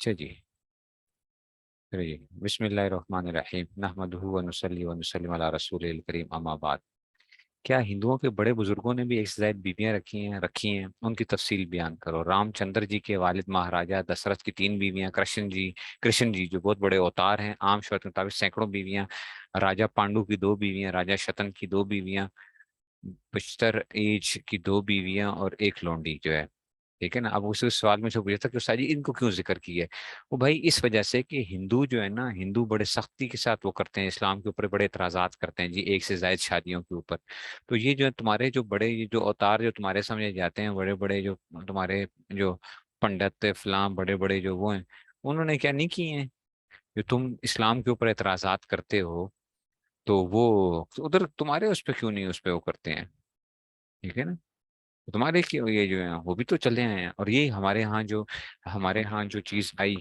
اچھا جی، چلیے بسم اللہ الرحمن الرحیم نحمدہ ونصلی ونسلم علی رسول الکریم اما بعد۔ کیا ہندوؤں کے بڑے بزرگوں نے بھی ایک سے زائد بیویاں رکھی ہیں؟ ان کی تفصیل بیان کرو۔ رام چندر جی کے والد مہاراجا دشرتھ کی 3 بیویاں، کرشن جی جو بہت بڑے اوتار ہیں، عام شرط کے مطابق سینکڑوں بیویاں، راجا پانڈو کی 2 بیویاں، راجا شتن کی 2 بیویاں، پشتر ایج کی 2 بیویاں اور ایک لونڈی جو ہے، ٹھیک ہے نا۔ اب اس سوال میں سے پوچھا تھا کہ استاد جی ان کو کیوں ذکر کیا ہے؟ وہ بھائی اس وجہ سے کہ ہندو جو ہے نا، ہندو بڑے سختی کے ساتھ وہ کرتے ہیں، اسلام کے اوپر بڑے اعتراضات کرتے ہیں جی، ایک سے زائد شادیوں کے اوپر۔ تو یہ جو ہے تمہارے جو بڑے یہ جو اوتار جو تمہارے سمجھے جاتے ہیں، بڑے بڑے جو تمہارے جو پنڈت فلاں بڑے بڑے جو وہ ہیں، انہوں نے کیا نہیں کیے ہیں؟ جو تم اسلام کے اوپر اعتراضات کرتے ہو تو وہ ادھر تمہارے اس پہ کیوں نہیں اس پہ وہ کرتے ہیں؟ ٹھیک ہے نا، تمہارے کی یہ جو ہے وہ بھی تو چلے آئے ہیں۔ اور یہ ہمارے ہاں جو چیز آئی،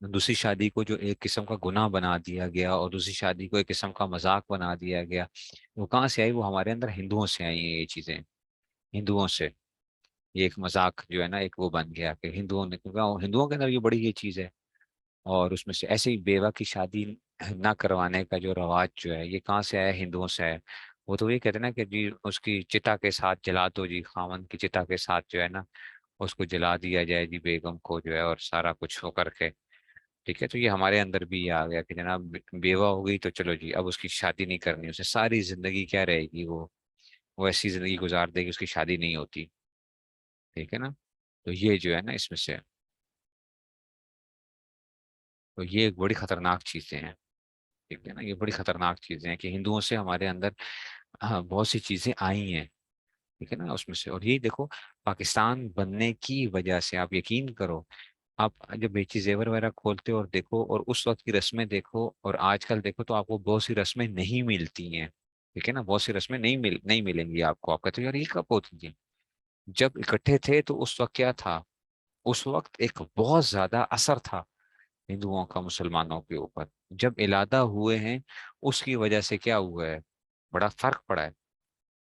دوسری شادی کو جو ایک قسم کا گناہ بنا دیا گیا اور دوسری شادی کو ایک قسم کا مذاق بنا دیا گیا، وہ کہاں سے آئی؟ وہ ہمارے اندر ہندوؤں سے آئی ہیں یہ چیزیں، ہندوؤں سے۔ یہ ایک مذاق جو ہے نا، ایک وہ بن گیا کہ ہندوؤں نے، کیونکہ ہندوؤں کے اندر یہ بڑی یہ چیز ہے۔ اور اس میں سے ایسے ہی بیوہ کی شادی نہ کروانے کا جو رواج جو ہے، یہ کہاں سے آیا؟ ہندوؤں سے ہے۔ وہ تو یہ کہتے ہیں نا کہ جی اس کی چتا کے ساتھ جلا دو جی، خاوند کی چتا کے ساتھ جو ہے نا اس کو جلا دیا جائے جی، بیگم کو جو ہے، اور سارا کچھ ہو کر کے، ٹھیک ہے۔ تو یہ ہمارے اندر بھی یہ آ گیا کہ جناب بیوہ ہو گئی تو چلو جی اب اس کی شادی نہیں کرنی، اسے ساری زندگی کیا رہے گی، وہ ایسی زندگی گزار دے گی، اس کی شادی نہیں ہوتی، ٹھیک ہے نا۔ تو یہ جو ہے نا اس میں سے، تو یہ ایک بڑی خطرناک چیزیں ہیں، ٹھیک ہے نا، یہ بڑی خطرناک چیزیں ہیں کہ ہندوؤں سے ہمارے اندر بہت سی چیزیں آئی ہیں، ٹھیک ہے نا، اس میں سے۔ اور یہی دیکھو پاکستان بننے کی وجہ سے، آپ یقین کرو، آپ جب بیچی زیور وغیرہ کھولتے ہو اور دیکھو، اور اس وقت کی رسمیں دیکھو اور آج کل دیکھو، تو آپ کو بہت سی رسمیں نہیں ملتی ہیں، ٹھیک ہے نا، بہت سی رسمیں نہیں ملیں گی آپ کو۔ آپ کہتے ہو یار یہ کب ہوتی تھی؟ جب اکٹھے تھے تو اس وقت کیا تھا؟ اس وقت ایک بہت زیادہ اثر تھا ہندوؤں کا مسلمانوں کے اوپر۔ جب علادہ ہوئے ہیں اس کی وجہ سے کیا ہوا ہے؟ بڑا فرق پڑا ہے،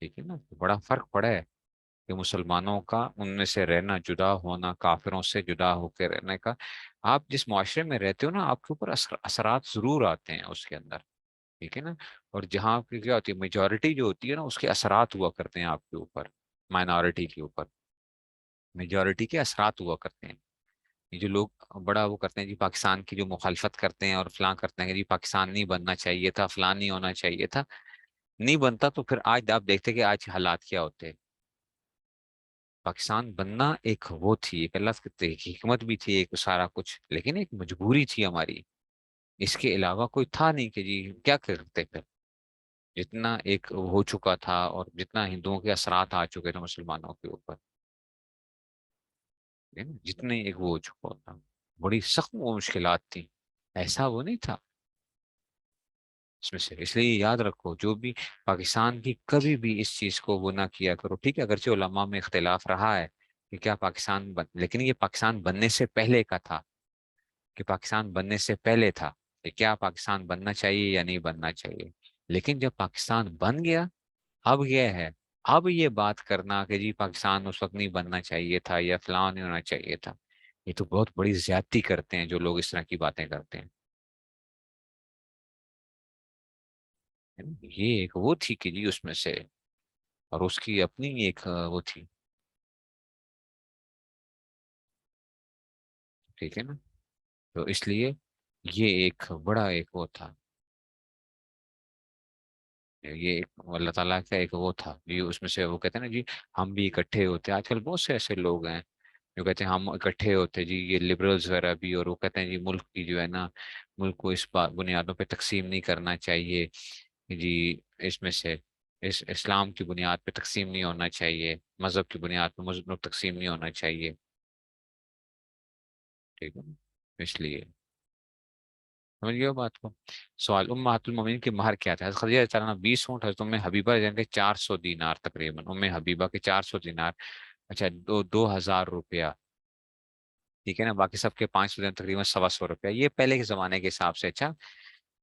ٹھیک ہے نا، بڑا فرق پڑا ہے کہ مسلمانوں کا ان میں سے رہنا، جدا ہونا، کافروں سے جدا ہو کے رہنے کا۔ آپ جس معاشرے میں رہتے ہو نا، آپ کے اوپر اثرات ضرور آتے ہیں اس کے اندر، ٹھیک ہے نا۔ اور جہاں کی کیا ہوتی ہے، میجورٹی جو ہوتی ہے نا، اس کے اثرات ہوا کرتے ہیں آپ کے اوپر، مائنورٹی کے اوپر میجورٹی کے اثرات ہوا کرتے ہیں۔ یہ جو لوگ بڑا وہ کرتے ہیں جی، پاکستان کی جو مخالفت کرتے ہیں اور فلاں کرتے ہیں کہ جی پاکستان نہیں بننا چاہیے تھا، فلاں نہیں ہونا چاہیے تھا، نہیں بنتا تو پھر آج آپ دیکھتے کہ آج حالات کیا ہوتے۔ پاکستان بننا ایک وہ تھی، ایک اللہ کی حکمت بھی تھی، ایک سارا کچھ، لیکن ایک مجبوری تھی ہماری، اس کے علاوہ کوئی تھا نہیں کہ جی کیا کرتے پھر۔ جتنا ایک ہو چکا تھا اور جتنا ہندوؤں کے اثرات آ چکے تھے مسلمانوں کے اوپر، جتنے ایک وہ ہو چکا تھا، بڑی سخت وہ مشکلات تھی، ایسا وہ نہیں تھا اس میں سے۔ اس لیے یاد رکھو، جو بھی پاکستان کی کبھی بھی اس چیز کو وہ نہ کیا کرو، ٹھیک ہے، اگرچہ علماء میں اختلاف رہا ہے کہ کیا پاکستان لیکن یہ پاکستان بننے سے پہلے کا تھا، کہ پاکستان بننے سے پہلے تھا کہ کیا پاکستان بننا چاہیے یا نہیں بننا چاہیے۔ لیکن جب پاکستان بن گیا، اب یہ ہے، اب یہ بات کرنا کہ جی پاکستان اس وقت نہیں بننا چاہیے تھا یا فلاں نہیں ہونا چاہیے تھا، یہ تو بہت بڑی زیادتی کرتے ہیں جو لوگ اس طرح کی باتیں کرتے ہیں، ہے نا؟ یہ ایک وہ تھی کہ جی اس میں سے، اور اس کی اپنی ایک وہ تھی، ٹھیک ہے نا۔ تو اس لیے یہ ایک بڑا ایک وہ تھا، یہ ایک اللہ تعالیٰ کا ایک وہ تھا جی، اس میں سے وہ کہتے ہیں نا جی ہم بھی اکٹھے ہوتے ہیں۔ آج کل بہت سے ایسے لوگ ہیں جو کہتے ہیں ہم اکٹھے ہوتے جی، یہ لبرلز وغیرہ بھی، اور وہ کہتے ہیں جی ملک کی جو ہے نا، ملک کو اس بنیادوں پہ تقسیم نہیں کرنا چاہیے جی، اس میں سے اسلام کی بنیاد پہ تقسیم نہیں ہونا چاہیے، مذہب کی بنیاد پہ مذہب تقسیم نہیں ہونا چاہیے، ٹھیک ہے نا؟ اس لیے سمجھ گئے ہو بات کو۔ سوال، امہات المومنین کے مہر کیا تھا؟ حضرت خدیجہ رضی اللہ عنہا 20 اونٹ، حضرت ام حبیبہ رضی اللہ عنہا کے 400 دینار، تقریباً ام حبیبہ کے 400 دینار، اچھا 2000 روپیہ، ٹھیک ہے نا، باقی سب کے 500 دینار، تقریباً 125 روپیہ، یہ پہلے کے زمانے کے حساب سے۔ اچھا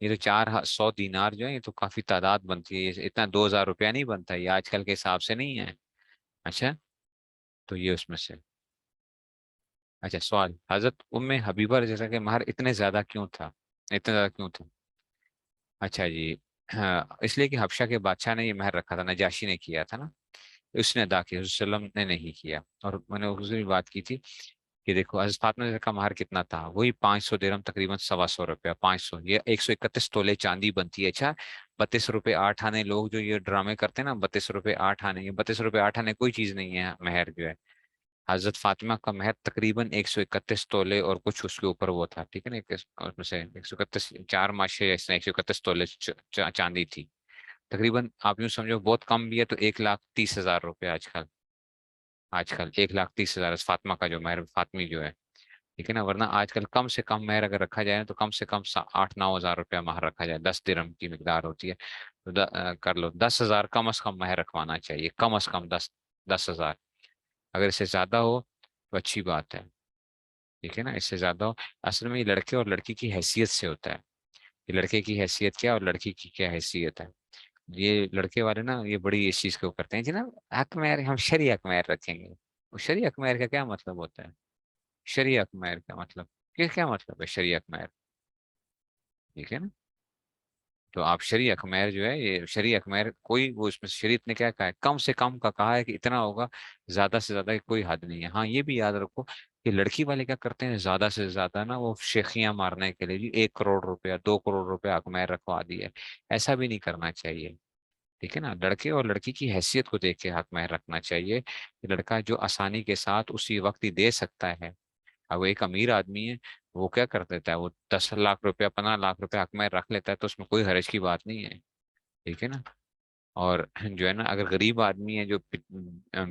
یہ تو 400 دینار جو ہے، یہ تو کافی تعداد بنتی ہے، یہ اتنا 2000 روپیہ نہیں بنتا، یہ آج کل کے حساب سے نہیں ہے، اچھا۔ تو یہ اس میں سے، اچھا سوال، حضرت حبیبہ جیسا کہ مہر اتنے زیادہ کیوں تھا؟ اتنا زیادہ کیوں تھا؟ اچھا جی، ہاں اس لیے کہ حبشہ کے بادشاہ نے یہ مہر رکھا تھا، نجاشی نے کیا تھا نا، اس نے ادا کیا، حضرت صلی اللہ علیہ وسلم نے نہیں کیا۔ اور میں نے اس دن بھی بات کی تھی کہ دیکھو حضرت فاطمہ کا مہر کتنا تھا، وہی 500 درہم، تقریباً 125 روپیہ، 500 یہ 131 تولے چاندی بنتی ہے۔ اچھا 32 روپے 8 آنے، لوگ جو یہ ڈرامے کرتے ہیں نا 32 روپے 8 آنے، یہ 32 روپے 8 آنے کوئی چیز نہیں ہے مہر جو ہے۔ حضرت فاطمہ کا مہر تقریباً 131 تولے اور کچھ اس کے اوپر وہ تھا، ٹھیک ہے نا، اس میں سے 131 4 ماشے، 131 تولے چاندی تھی تقریباً۔ آپ یوں سمجھو بہت کم بھی ہے تو 1,30,000 روپے آج کل، 1,30,000 فاطمہ کا جو مہر فاطمی جو ہے، ٹھیک ہے نا، ورنہ آج کل کم سے کم مہر اگر رکھا جائے تو کم سے کم 8-9 ہزار روپیہ مہر رکھا جائے، 10 درہم کی مقدار ہوتی ہے، تو کر لو 10,000 کم از کم مہر رکھوانا چاہیے، کم از کم 10,000۔ اگر اس سے زیادہ ہو تو اچھی بات ہے، ٹھیک ہے نا، اس سے زیادہ ہو، اصل میں یہ لڑکے اور لڑکی کی حیثیت سے ہوتا ہے، کہ لڑکے کی حیثیت کیا اور لڑکی کی کیا حیثیت ہے۔ یہ لڑکے والے نا یہ بڑی اس چیز کو کرتے ہیں کہ نا حق مہر ہم شرعی حق مہر رکھیں گے۔ وہ شرعی حق مہر کا کیا مطلب ہوتا ہے؟ شرعی حق مہر کا مطلب کیا مطلب ہے شرعی حق مہر؟ ٹھیک ہے نا، تو آپ شرعی حق مہر جو ہے، یہ شرعی حق مہر کوئی وہ اس میں شریعت نے کیا کہا ہے، کم سے کم کا کہا ہے کہ اتنا ہوگا، زیادہ سے زیادہ کی کوئی حد نہیں ہے۔ ہاں یہ بھی یاد رکھو کہ لڑکی والے کیا کرتے ہیں، زیادہ سے زیادہ نا وہ شیخیاں مارنے کے لیے جی 1 کروڑ روپیہ 2 کروڑ روپیہ حق مہر رکھوا دی ہے، ایسا بھی نہیں کرنا چاہیے، ٹھیک ہے نا۔ لڑکے اور لڑکی کی حیثیت کو دیکھ کے حق مہر رکھنا چاہیے، کہ لڑکا جو آسانی کے ساتھ اسی وقت ہی دے سکتا ہے۔ اب وہ ایک امیر آدمی ہے، وہ کیا کر دیتا ہے، وہ 10 لاکھ روپیہ 15 لاکھ روپیہ حق مہر رکھ لیتا ہے، تو اس میں کوئی حرج کی بات نہیں ہے، ٹھیک ہے نا۔ اور جو ہے نا اگر غریب آدمی ہے جو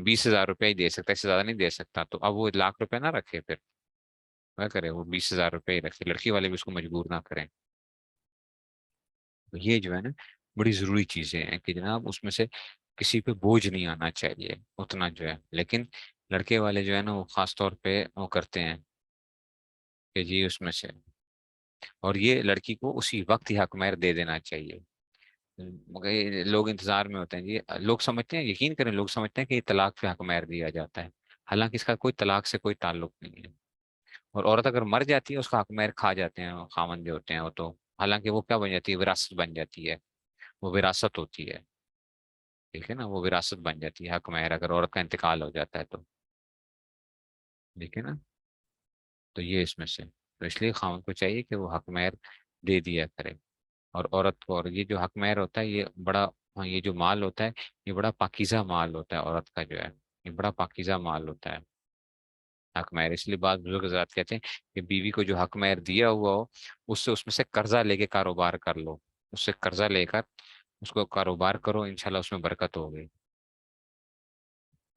20,000 روپیہ ہی دے سکتا ہے، اس سے زیادہ نہیں دے سکتا، تو اب وہ 1 لاکھ روپیہ نہ رکھے، پھر کیا کرے، وہ 20,000 روپیہ ہی رکھے، لڑکی والے بھی اس کو مجبور نہ کریں۔ تو یہ جو ہے نا بڑی ضروری چیزیں ہیں کہ جناب اس میں سے کسی پہ بوجھ نہیں آنا چاہیے اتنا جو ہے، لیکن لڑکے والے جو ہے نا وہ خاص طور پہ وہ کرتے ہیں کہ جی اس میں سے، اور یہ لڑکی کو اسی وقت ہی حق مہر دے دینا چاہیے۔ مگر یہ لوگ انتظار میں ہوتے ہیں جی، لوگ سمجھتے ہیں، یقین کریں لوگ سمجھتے ہیں کہ یہ طلاق پہ حق مہر دیا جاتا ہے، حالانکہ اس کا کوئی طلاق سے کوئی تعلق نہیں ہے۔ اور عورت اگر مر جاتی ہے اس کا حق مہر کھا جاتے ہیں خاوند جو ہوتے ہیں وہ تو، حالانکہ وہ کیا بن جاتی ہے، وراثت بن جاتی ہے، وہ وراثت ہوتی ہے، ٹھیک ہے نا، وہ وراثت بن جاتی ہے حق مہر، اگر عورت کا انتقال ہو جاتا ہے تو، ٹھیک ہے نا۔ تو یہ اس میں سے، تو اس لیے خاوند کو چاہیے کہ وہ حق مہر دے دیا کرے، اور عورت کو، اور یہ جو حق مہر ہوتا ہے یہ بڑا، ہاں یہ جو مال ہوتا ہے یہ بڑا پاکیزہ مال ہوتا ہے، عورت کا جو ہے یہ بڑا پاکیزہ مال ہوتا ہے حق مہر، اس لیے بعض بزرگ حضرات کہتے ہیں کہ بیوی کو جو حق مہر دیا ہوا ہو اس میں سے قرضہ لے کے کاروبار کر لو، اس سے قرضہ لے کر اس کو کاروبار کرو، انشاءاللہ اس میں برکت ہوگی،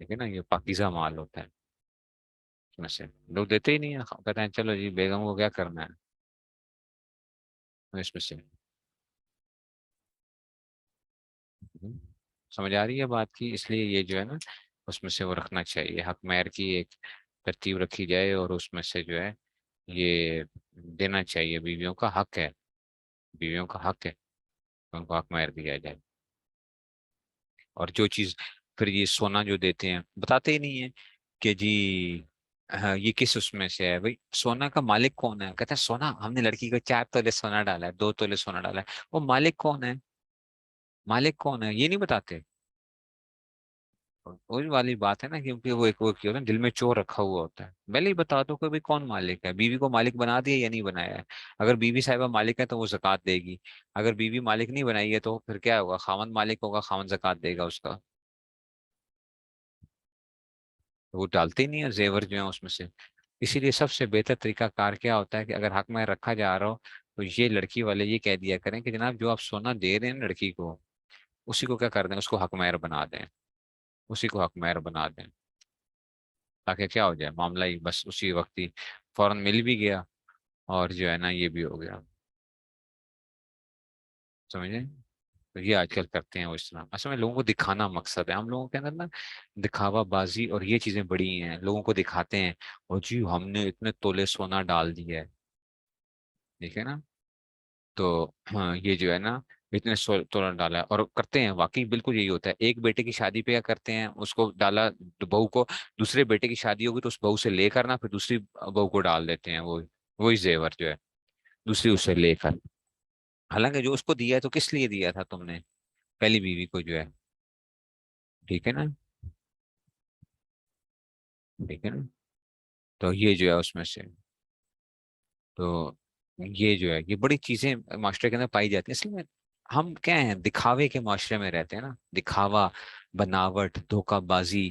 ٹھیک ہے نا، یہ پاکیزہ مال ہوتا ہے، اس میں سے لوگ دیتے ہی نہیں ہیں، کہتے ہیں چلو جی بیگم کو کیا کرنا ہے، اس میں سے سمجھ آ رہی ہے بات کی، اس لیے یہ جو ہے نا اس میں سے وہ رکھنا چاہیے، حق مہر کی ایک ترتیب رکھی جائے، اور اس میں سے جو ہے یہ دینا چاہیے، بیویوں کا حق ہے، بیویوں کا حق ہے کہ ان کو حق مہر دیا جائے۔ اور جو چیز پھر یہ سونا جو دیتے ہیں بتاتے ہی نہیں ہے کہ جی ہاں یہ کس اس میں سے ہے، بھائی سونا کا مالک کون ہے، کہتے ہیں سونا ہم نے لڑکی کو 4 تولے سونا ڈالا ہے، 2 تولے سونا ڈالا ہے، وہ مالک کون ہے، مالک کون ہے یہ نہیں بتاتے۔ وہی والی بات ہے نا، کیونکہ وہ ایک وہ کیا ہوتا ہے دل میں چور رکھا ہوا ہوتا ہے، پہلے ہی بتا دو کہ بھائی کون مالک ہے، بیوی کو مالک بنا دیا یا نہیں بنایا ہے، اگر بیوی صاحبہ مالک ہے تو وہ زکوٰۃ دے گی، اگر بیوی مالک نہیں بنائی ہے تو پھر کیا ہوگا، خاوند مالک ہوگا، خاوند زکوٰۃ دے گا اس کا، وہ ڈالتے ہی نہیں ہے زیور جو ہے اس میں سے۔ اسی لیے سب سے بہتر طریقہ کار کیا ہوتا ہے کہ اگر حق میں رکھا جا رہا ہو تو یہ لڑکی والے یہ کہہ دیا کریں کہ جناب جو آپ سونا دے رہے ہیں نا لڑکی کو، اسی کو کیا کر دیں، اس کو حق مہر بنا دیں، اسی کو حق مہر بنا دیں، تاکہ کیا ہو جائے معاملہ ہی بس اسی وقت ہی فوراً مل بھی گیا، اور جو ہے نا یہ بھی ہو گیا، سمجھیں۔ تو یہ آج کل کرتے ہیں وہ اس طرح، اصل میں لوگوں کو دکھانا مقصد ہے، ہم لوگوں کے اندر نا دکھاوا بازی اور یہ چیزیں بڑی ہیں، لوگوں کو دکھاتے ہیں اور جی ہم نے اتنے تولے سونا ڈال دیا ہے، ٹھیک ہے نا۔ تو ہاں یہ جو ہے نا اتنے تولہ ڈالا ہے، اور کرتے ہیں واقعی بالکل یہی ہوتا ہے. ایک بیٹے کی شادی پہ کیا کرتے ہیں، اس کو ڈالا بہو کو، دوسرے بیٹے کی شادی ہوگی تو اس بہو سے لے کر نا پھر دوسری بہو کو ڈال دیتے ہیں، وہی زیور جو ہے دوسری اس سے لے کر. حالانکہ جو اس کو دیا ہے تو کس لیے دیا تھا تم نے، پہلی بیوی کو جو ہے. ٹھیک ہے نا. ٹھیک ہے نا. تو یہ جو ہے اس میں سے، تو یہ جو ہے یہ بڑی چیزیں معاشرے کے اندر پائی جاتی ہیں. اصل میں ہم کیا ہیں، دکھاوے کے معاشرے میں رہتے ہیں نا. دکھاوا، بناوٹ، دھوکہ بازی،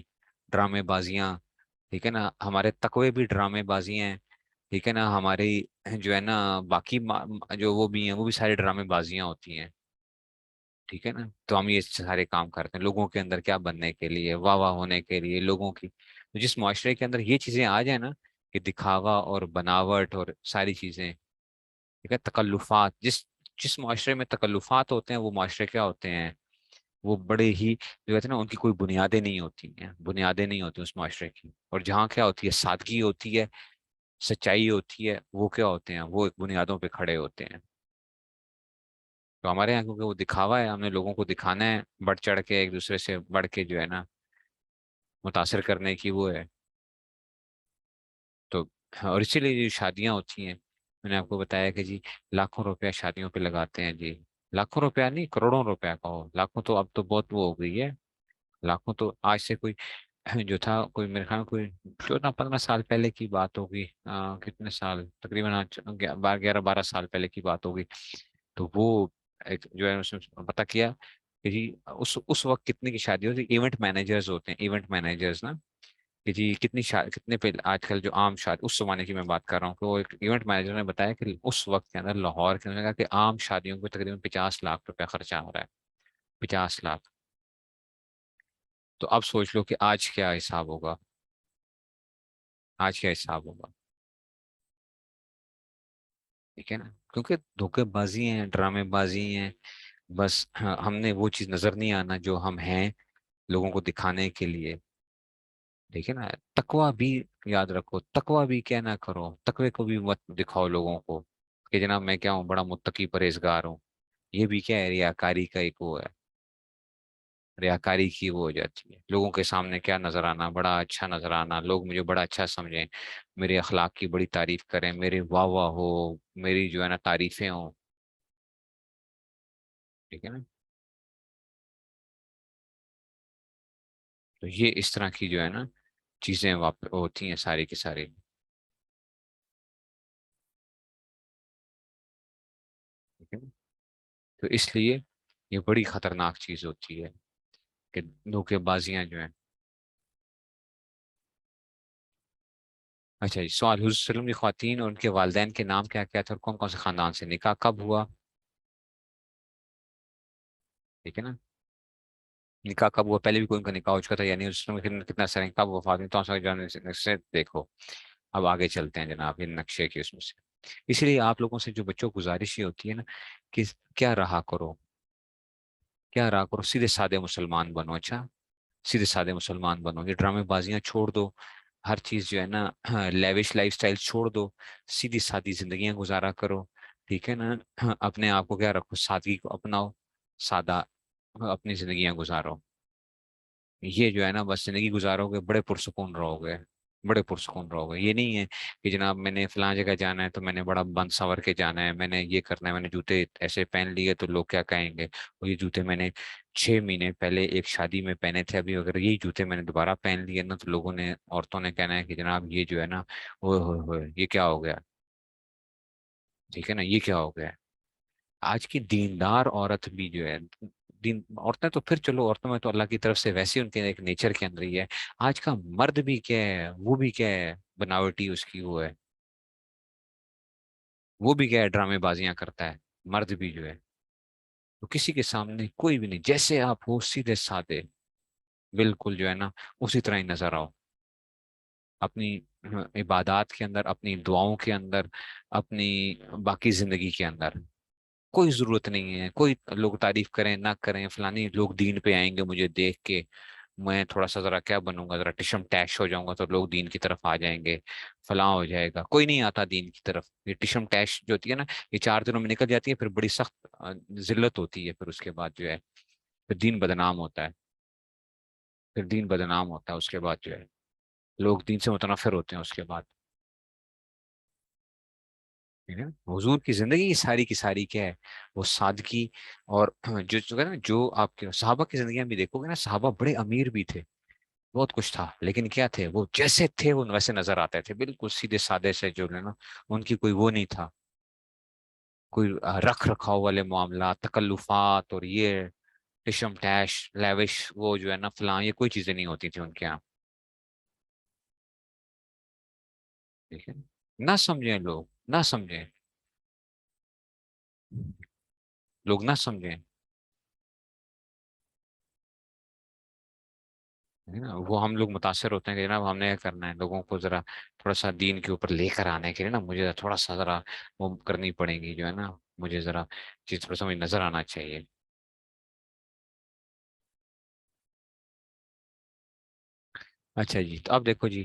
ڈرامے بازیاں. ٹھیک ہے نا. ہمارے تقوی بھی ڈرامے بازی ہیں. ٹھیک ہے نا. ہماری جو ہے نا باقی جو وہ بھی ہیں وہ بھی سارے ڈرامے بازیاں ہوتی ہیں. ٹھیک ہے نا. تو ہم یہ سارے کام کرتے ہیں لوگوں کے اندر کیا بننے کے لیے، واہ واہ ہونے کے لیے لوگوں کی. تو جس معاشرے کے اندر یہ چیزیں آ جائیں نا، کہ دکھاوا اور بناوٹ اور ساری چیزیں، ٹھیک ہے، تکلفات، جس معاشرے میں تکلفات ہوتے ہیں وہ معاشرے کیا ہوتے ہیں، وہ بڑے ہی جو کہتے ہیں نا ان کی کوئی بنیادیں نہیں ہوتی ہیں، بنیادیں نہیں ہوتی اس معاشرے کی. اور جہاں کیا ہوتی ہے، سادگی ہوتی ہے، سچائی ہوتی ہے، وہ کیا ہوتے ہیں، وہ ایک بنیادوں پہ کھڑے ہوتے ہیں. تو ہمارے یہاں کیونکہ وہ دکھاوا ہے، ہم نے لوگوں کو دکھانا ہے، بڑھ چڑھ کے ایک دوسرے سے بڑھ کے جو ہے نا متاثر کرنے کی وہ ہے. تو اور اسی لیے جو شادیاں ہوتی ہیں، میں نے آپ کو بتایا کہ جی لاکھوں روپیہ شادیوں پہ لگاتے ہیں جی. لاکھوں روپیہ نہیں، کروڑوں روپیہ کا ہو. لاکھوں تو اب تو بہت وہ ہو گئی ہے. لاکھوں تو آج سے کوئی جو تھا، کوئی میرے خیال میں کوئی 14-15 سال پہلے کی بات ہوگی. کتنے سال، تقریباً 11-12 سال پہلے کی بات ہوگی. تو وہ ایک جو ہے اس نے پتا کیا کہ جی اس وقت کتنے کی شادی ہوتی. ایونٹ مینیجرز ہوتے ہیں، ایونٹ مینیجرز نا، کہ جی کتنے پہ آج کل جو عام شادی اس زمانے کی میں بات کر رہا ہوں، کہ وہ ایک ایونٹ مینیجر نے بتایا کہ اس وقت کے اندر لاہور کے اندر کہ عام شادیوں کو تقریباً 50 لاکھ روپے خرچہ ہو رہا ہے. 50 لاکھ. تو اب سوچ لو کہ آج کیا حساب ہوگا. آج کیا حساب ہوگا. ٹھیک ہے نا. کیونکہ دھوکے بازی ہیں، ڈرامے بازی ہیں. بس ہم نے وہ چیز نظر نہیں آنا جو ہم ہیں، لوگوں کو دکھانے کے لیے. ٹھیک ہے نا. تقوی بھی یاد رکھو، تقوی بھی کیا نہ کرو، تقوی کو بھی مت دکھاؤ لوگوں کو کہ جناب میں کیا ہوں، بڑا متقی پرہیزگار ہوں. یہ بھی کیا ہے، ریاکاری کا ایک وہ ہے. ریاکاری کی وہ ہو جاتی ہے. لوگوں کے سامنے کیا نظر آنا، بڑا اچھا نظر آنا، لوگ مجھے بڑا اچھا سمجھیں، میرے اخلاق کی بڑی تعریف کریں، میرے واہ واہ ہو، میری جو ہے نا تعریفیں ہوں. ٹھیک ہے نا. تو یہ اس طرح کی جو ہے نا چیزیں ہوتی ہیں ساری کی ساری. ٹھیک ہے نا. تو اس لیے یہ بڑی خطرناک چیز ہوتی ہے کہ دھوکے بازیاں جو ہیں. اچھا جی، سوال، حضور صلی اللہ علیہ وسلم کی خواتین اور ان کے والدین کے نام کیا کیا تھے، اور کون کون سے خاندان سے نکاح کب ہوا. ٹھیک ہے نا. نکاح کب ہوا، پہلے بھی کوئی ان کا نکاح ہو چکا تھا یعنی اس میں کتنا سر کب وفات ہوئی، تو سے دیکھو. اب آگے چلتے ہیں جناب ان نقشے کی اس میں سے. اسی لیے آپ لوگوں سے جو بچوں کو گزارش یہ ہوتی ہے نا کہ کیا رہا کرو، کیا رہا کرو، سیدھے سادے مسلمان بنو. اچھا، سیدھے سادے مسلمان بنو. یہ ڈرامے بازیاں چھوڑ دو. ہر چیز جو ہے نا لیوش لائف سٹائل چھوڑ دو. سیدھی سادی زندگیاں گزارا کرو. ٹھیک ہے نا. اپنے آپ کو کیا رکھو، سادگی کو اپناؤ. سادہ اپنی زندگیاں گزارو. یہ جو ہے نا بس زندگی گزارو گے، بڑے پرسکون رہو گے. بڑے پرسکون رہو گے. یہ نہیں ہے کہ جناب میں نے فلاں جگہ جانا ہے تو میں نے بڑا بند سنور کے جانا ہے، میں نے یہ کرنا ہے، میں نے جوتے ایسے پہن لیے تو لوگ کیا کہیں گے. اور یہ جوتے میں نے 6 مہینے پہلے ایک شادی میں پہنے تھے، ابھی اگر یہی جوتے میں نے دوبارہ پہن لیے نا تو لوگوں نے، عورتوں نے کہنا ہے کہ جناب یہ جو ہے نا اوئے ہوئے ہوئے یہ کیا ہو گیا. ٹھیک ہے نا. یہ کیا ہو گیا. آج کی دیندار عورت بھی جو ہے، عورتیں تو پھر چلو، عورتوں میں تو اللہ کی طرف سے ویسے ان کے ایک نیچر کے اندر ہی ہے. آج کا مرد بھی کیا ہے، وہ بھی کیا ہے، بناوٹی اس کی وہ ہے. وہ بھی کیا ہے، ڈرامے بازیاں کرتا ہے. مرد بھی جو ہے تو کسی کے سامنے کوئی بھی نہیں، جیسے آپ ہو سیدھے سادے بالکل جو ہے نا اسی طرح ہی نظر آؤ. اپنی عبادات کے اندر، اپنی دعاؤں کے اندر، اپنی باقی زندگی کے اندر کوئی ضرورت نہیں ہے. کوئی لوگ تعریف کریں نہ کریں، فلانی لوگ دین پہ آئیں گے مجھے دیکھ کے، میں تھوڑا سا ذرا کیا بنوں گا، ذرا ٹشم ٹیش ہو جاؤں گا تو لوگ دین کی طرف آ جائیں گے، فلاں ہو جائے گا، کوئی نہیں آتا دین کی طرف. یہ ٹشم ٹیش جو ہوتی ہے نا، یہ 4 دنوں میں نکل جاتی ہے، پھر بڑی سخت ذلت ہوتی ہے، پھر اس کے بعد جو ہے پھر دین بدنام ہوتا ہے. پھر دین بدنام ہوتا ہے اس کے بعد جو ہے لوگ دین سے متنفر ہوتے ہیں اس کے بعد. ٹھیک ہے نا؟ حضور کی زندگی کی ساری کیا ہے، وہ سادگی. اور جو ہے نا، جو آپ کے صحابہ کی زندگیاں بھی دیکھو گے نا، صحابہ بڑے امیر بھی تھے، بہت کچھ تھا، لیکن کیا تھے وہ، جیسے تھے وہ ویسے نظر آتے تھے، بالکل سیدھے سادے سے جو ہے نا. ان کی کوئی وہ نہیں تھا، کوئی رکھ رکھاؤ والے معاملات، تکلفات، اور یہ ٹشم ٹیش لیوش وہ جو ہے نا فلاں، یہ کوئی چیزیں نہیں ہوتی تھی ان کے یہاں. ٹھیک ہے، نہ سمجھیں لوگ، نہ سمجھیں لوگ، نہ سمجھیں. ہے نا، وہ ہم لوگ متاثر ہوتے ہیں کہ جناب ہم نے کیا کرنا ہے، لوگوں کو ذرا تھوڑا سا دین کے اوپر لے کر آنے کے لیے نا مجھے تھوڑا سا ذرا وہ کرنی پڑے گی جو ہے نا، مجھے ذرا چیز تھوڑا سا مجھے نظر آنا چاہیے. اچھا جی، تو اب دیکھو جی،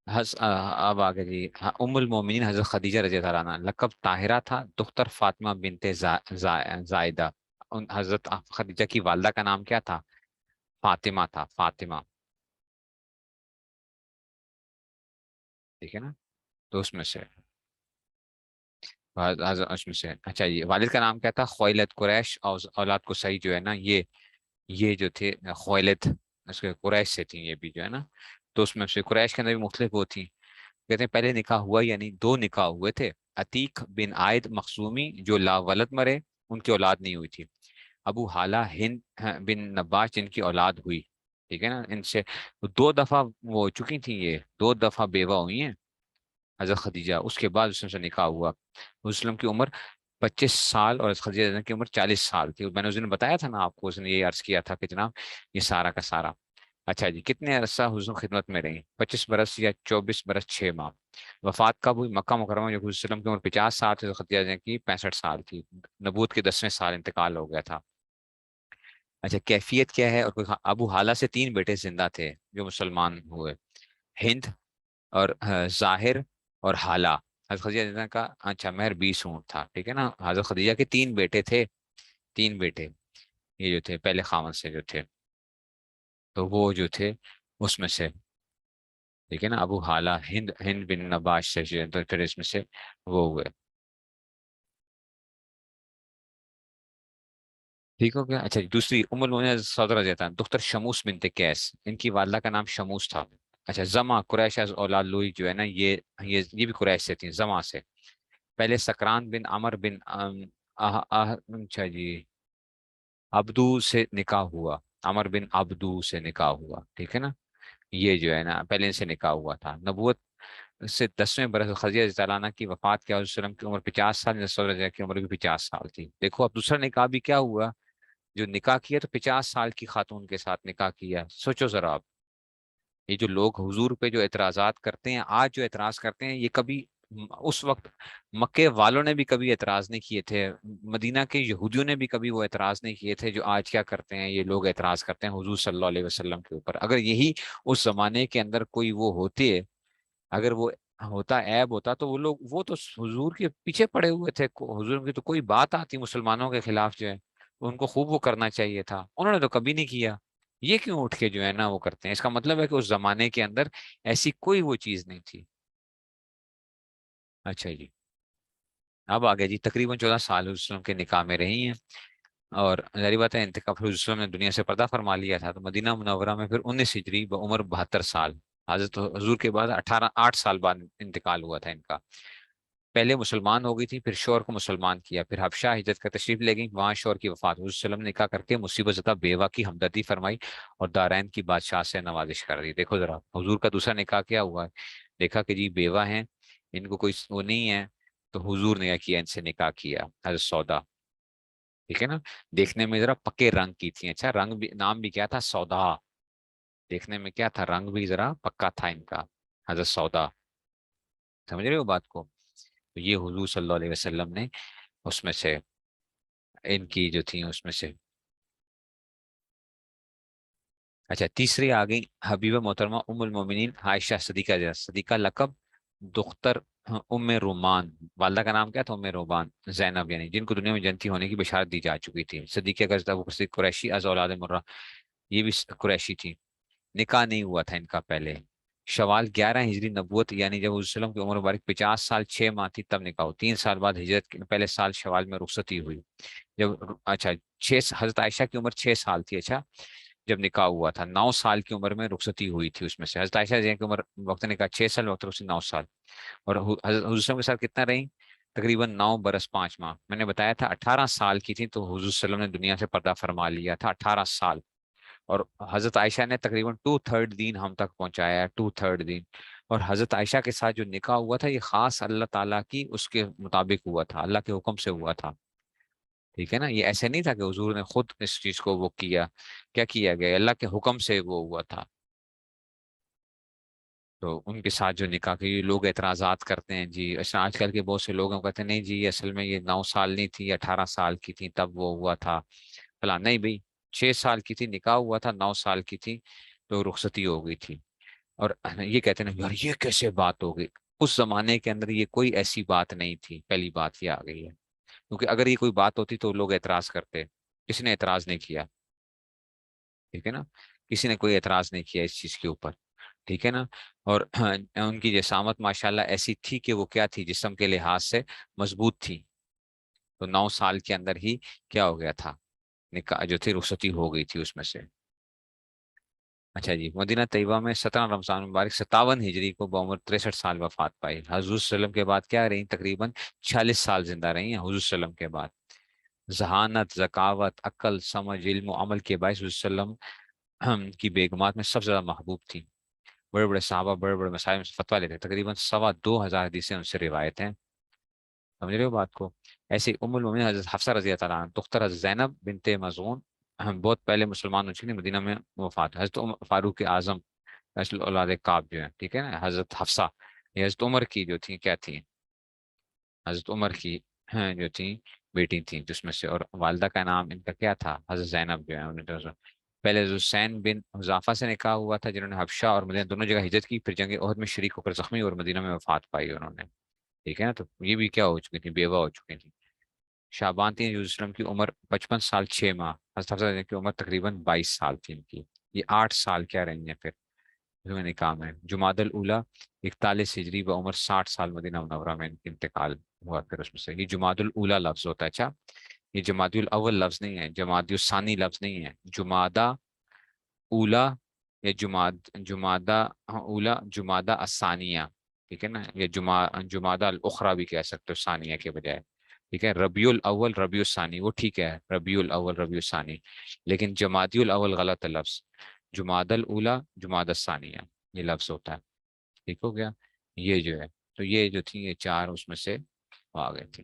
اب آگے جی، ام المومنین حضرت خدیجہ رضی اللہ عنہ، لقب طاہرہ تھا، دختر فاطمہ بنت زائدہ. حضرت خدیجہ کی والدہ کا نام کیا تھا؟ فاطمہ تھا، فاطمہ. ٹھیک ہے نا، تو اس میں سے اس میں سے اچھا جی، والد کا نام کیا تھا؟ خویلد. قریش اور اولاد کو صحیح جو ہے نا، یہ جو تھے خویلد، اس کے قریش سے تھیں یہ بھی جو ہے نا. تو اس میں سے قریش کے اندر بھی مختلف وہ تھیں. کہتے ہیں پہلے نکاح ہوا، یعنی 2 نکاح ہوئے تھے. عتیق بن عائد مخزومی جو لا ولد مرے، ان کی اولاد نہیں ہوئی تھی. ابو حالہ ہند بن نباش، جن کی اولاد ہوئی. ٹھیک ہے نا، ان سے 2 دفعہ وہ ہو چکی تھیں، یہ 2 دفعہ بیوہ ہوئی ہیں حضرت خدیجہ. اس کے بعد اس سے نکاح ہوا. مسلم کی عمر 25 سال، اور خدیجہ کی عمر 40 سال تھی. میں نے اس دن بتایا تھا نا آپ کو، اس نے یہ عرض کیا تھا کہ جناب یہ سارا کا سارا. اچھا جی، کتنے عرصہ حضور خدمت میں رہی؟ 25 برس یا 24 برس 6 ماہ. وفات کب ہوئی؟ مکہ مکرمہ جو حضور صلی اللہ علیہ وسلم کی عمر 50 سال تھی، خدیجہ کی 65 سال تھی. نبوت کے 10ویں سال انتقال ہو گیا تھا. اچھا، کیفیت کیا ہے؟ اور ابو حالہ سے 3 بیٹے زندہ تھے جو مسلمان ہوئے: ہند، اور ظاہر، اور حالہ. حضرت خدیجہ کا اچھا مہر 20 اونٹ تھا. ٹھیک ہے نا، حضرت خدیجہ کے 3 بیٹے تھے، 3 بیٹے یہ جو تھے پہلے خاوند سے جو تھے، تو وہ جو تھے اس میں سے. ٹھیک ہے نا، ابو حالہ، ہند بن نباش سے تو پھر اس میں سے وہ ہوئے. ٹھیک ہو گیا. اچھا جی، دوسری ام المؤمنین سعودہ رضی اللہ عنہا، دختر شموس بنت قیس، ان کی والدہ کا نام شموس تھا. اچھا، زما قریش از اولاد لوئی جو ہے نا، یہ بھی قریش سے تھی، زما سے. پہلے سکران بن عمر بن اچھا جی، ابدو سے نکاح ہوا. عمر بن ابدو سے نکاح ہوا. ٹھیک ہے نا، یہ جو ہے نا پہلے ان سے نکاح ہوا تھا. نبوت سے 10ویں برس خدیجہ رضی اللہ عنہ کی وفات کے، حضرت وسلم کی عمر 50 سال، رسول اللہ کی عمر بھی 50 سال تھی. دیکھو اب دوسرا نکاح بھی کیا ہوا، جو نکاح کیا تو 50 سال کی خاتون کے ساتھ نکاح کیا. سوچو ذرا آپ، یہ جو لوگ حضور پہ جو اعتراضات کرتے ہیں آج، جو اعتراض کرتے ہیں، یہ کبھی اس وقت مکے والوں نے بھی کبھی اعتراض نہیں کیے تھے، مدینہ کے یہودیوں نے بھی کبھی وہ اعتراض نہیں کیے تھے جو آج کیا کرتے ہیں یہ لوگ اعتراض کرتے ہیں حضور صلی اللہ علیہ وسلم کے اوپر. اگر یہی اس زمانے کے اندر کوئی وہ ہوتے، اگر وہ ہوتا عیب ہوتا، تو وہ لوگ وہ تو حضور کے پیچھے پڑے ہوئے تھے. حضور کی تو کوئی بات آتی مسلمانوں کے خلاف جو ہے ان کو خوب وہ کرنا چاہیے تھا، انہوں نے تو کبھی نہیں کیا. یہ کیوں اٹھ کے جو ہے نا وہ کرتے ہیں؟ اس کا مطلب ہے کہ اس زمانے کے اندر ایسی کوئی وہ چیز نہیں تھی. اچھا جی، اب آگے جی، تقریباً 14 سال حضور صلی اللہ علیہ وسلم کے نکاح میں رہی ہیں. اور ظاہری بات ہے، انتقال پھر حضور صلی اللہ علیہ وسلم نے دنیا سے پردہ فرما لیا تھا، تو مدینہ منورہ میں پھر 19 ہجری بعمر 72 سال، حضرت حضور کے بعد 8 سال بعد انتقال ہوا تھا ان کا. پہلے مسلمان ہو گئی تھی، پھر شوہر کو مسلمان کیا، پھر حبشہ ہجرت کا تشریف لے گئی، وہاں شوہر کی وفات، حضور صلی اللہ علیہ وسلم نے نکاح کر کے مصیبت زدہ بیوہ کی ہمدردی فرمائی اور دارین کی بادشاہ سے نوازش کر دی. دیکھو ذرا حضور کا دوسرا نکاح کیا ہوا ہے، دیکھا کہ جی بیوہ ہیں، ان کو کوئی وہ نہیں ہے، تو حضور نے کیا کیا، ان سے نکاح کیا. حضرت سودا، ٹھیک ہے نا، دیکھنے میں ذرا پکے رنگ کی تھی. اچھا، رنگ بھی، نام بھی کیا تھا؟ سودا. دیکھنے میں کیا تھا؟ رنگ بھی ذرا پکا تھا ان کا. حضرت سودا، سمجھ رہے ہو بات کو؟ تو یہ حضور صلی اللہ علیہ وسلم نے اس میں سے ان کی جو تھی اس میں سے اچھا تیسری آ گئی حبیبہ محترمہ ام المومنین عائشہ صدیقہ صدیقہ لقب دختر ام رومان، والدہ کا نام کیا تھا؟ ام رومان زینب، یعنی جن کو دنیا میں جنتی ہونے کی بشارت دی جا چکی تھی۔ صدیقہ کا ابو بکر صدیق قریشی از اولاد مرہ، یہ بھی قریشی تھی، نکاح نہیں ہوا تھا ان کا پہلے۔ شوال 11 ہجری نبوت، یعنی جب حضور صلی اللہ علیہ وسلم کی عمر مبارک 50 سال 6 ماہ تھی تب نکاح ہوا، 3 سال بعد ہجرت کے پہلے سال شوال میں رخصتی ہوئی جب، اچھا حضرت عائشہ کی عمر 6 سال تھی، اچھا جب نکاح ہوا تھا 9 سال کی عمر میں رخصتی ہوئی تھی اس میں سے۔ حضرت عائشہ کی عمر وقت نکاح 6 سال، وقت رخصتی 9 سال، اور حضرت حضور صلی اللہ علیہ وسلم کے ساتھ کتنا رہی؟ تقریباً 9 برس 5 ماہ۔ میں نے بتایا تھا 18 سال کی تھی تو حضور صلی اللہ علیہ وسلم نے دنیا سے پردہ فرما لیا تھا 18 سال، اور حضرت عائشہ نے تقریباً 2/3 دین ہم تک پہنچایا ہے، 2/3 دین۔ اور حضرت عائشہ کے ساتھ جو نکاح ہوا تھا یہ خاص اللہ تعالیٰ کی اس کے مطابق ہوا تھا، اللہ کے حکم سے ہوا تھا، ٹھیک ہے نا؟ یہ ایسے نہیں تھا کہ حضور نے خود اس چیز کو وہ کیا، کیا کیا گیا، اللہ کے حکم سے وہ ہوا تھا۔ تو ان کے ساتھ جو نکاح کی لوگ اعتراضات کرتے ہیں جی، ایسا آج کل کے بہت سے لوگ ہیں کہتے ہیں نہیں جی اصل میں یہ 9 سال نہیں تھی، 18 سال کی تھی تب وہ ہوا تھا فلاں، نہیں بھائی 6 سال کی تھی نکاح ہوا تھا، 9 سال کی تھی تو رخصتی ہو گئی تھی۔ اور یہ کہتے ہیں یار یہ کیسے بات ہو گئی، اس زمانے کے اندر یہ کوئی ایسی بات نہیں تھی، پہلی بات یہ آ گئی ہے، کیونکہ اگر یہ کوئی بات ہوتی تو لوگ اعتراض کرتے، کسی نے اعتراض نہیں کیا، ٹھیک ہے نا؟ کسی نے کوئی اعتراض نہیں کیا اس چیز کے اوپر، ٹھیک ہے نا؟ اور ان کی جسامت ماشاءاللہ ایسی تھی کہ وہ کیا تھی، جسم کے لحاظ سے مضبوط تھی، تو 9 سال کے اندر ہی کیا ہو گیا تھا، نکاح جو تھی رخصتی ہو گئی تھی اس میں سے۔ اچھا جی، مدینہ طیبہ میں 17 رمضان مبارک 57 ہجری کو بعمر 63 سال وفات پائی۔ حضور صلی اللہ علیہ وسلم کے بعد کیا رہی؟ تقریباً 46 سال زندہ رہی ہیں حضور صلی اللہ علیہ وسلم کے بعد۔ ذہانت، ذکاوت، عقل، سمجھ، علم و عمل کے باعث حضور صلی اللہ علیہ وسلم کی بیگمات میں سب سے زیادہ محبوب تھی۔ بڑے بڑے صحابہ بڑے بڑے مسائل میں سے فتویٰ لیتے ہیں، تقریباً 2,2500 حدیثیں ان سے روایت ہیں، سمجھ رہے ہو بات کو؟ ایسے ام المومنین حضرت حفصہ رضی اللہ عنہا دختر حضرت زینب بنت مظعون بہت پہلے مسلمان ہو چکی تھی، مدینہ میں وفات ہے۔ حضرت فاروق اعظم اصل اولاد کعب جو ہے، ٹھیک ہے نا، حضرت حفصہ یہ حضرت عمر کی جو تھی کیا تھی، حضرت عمر کی جو تھی بیٹی تھی جس میں سے، اور والدہ کا نام ان کا کیا تھا؟ حضرت زینب جو ہے انہیں تو پہلے حضرت حسین بن حذافہ سے نکاح ہوا تھا جنہوں نے حبشہ اور مدینہ دونوں جگہ ہجرت کی، پھر جنگ احد میں شریک ہو کر زخمی اور مدینہ میں وفات پائی انہوں نے، ٹھیک ہے نا؟ تو یہ بھی کیا ہو چکی تھی، بیوہ ہو چکی تھی۔ شعبان تھی حضرت وسلم کی عمر 55 سال 6 ماہ، حضرت حفصہ کی عمر تقریباً 22 سال تھی ان کی، یہ 8 سال کیا رہی ہیں پھر جو نکاح میں۔ جمادی الاولیٰ 41 ہجری و عمر 60 سال مدینہ منورہ میں ان کی انتقال ہوا پھر اس میں سے۔ یہ جمادی الاولیٰ لفظ ہوتا ہے، اچھا یہ جمادی الاول لفظ نہیں ہے، جمادی الثانی لفظ نہیں ہے، جمادہ اولا یا جمادہ اولا جمادہ الثانیہ، ٹھیک ہے نا، یا جمادہ الاخری بھی کہہ سکتے ہو ثانیہ کے بجائے، ٹھیک ہے؟ ربیع الاول ربیع الثانی وہ ٹھیک ہے، ربیع الاول ربیع الثانی، لیکن جمادی الاول غلط ہے لفظ، جمادہ الاولا جمادہ الثانیہ یہ لفظ ہوتا ہے، ٹھیک ہو گیا؟ یہ جو ہے تو یہ جو تھی یہ 4 اس میں سے آ گئے تھے۔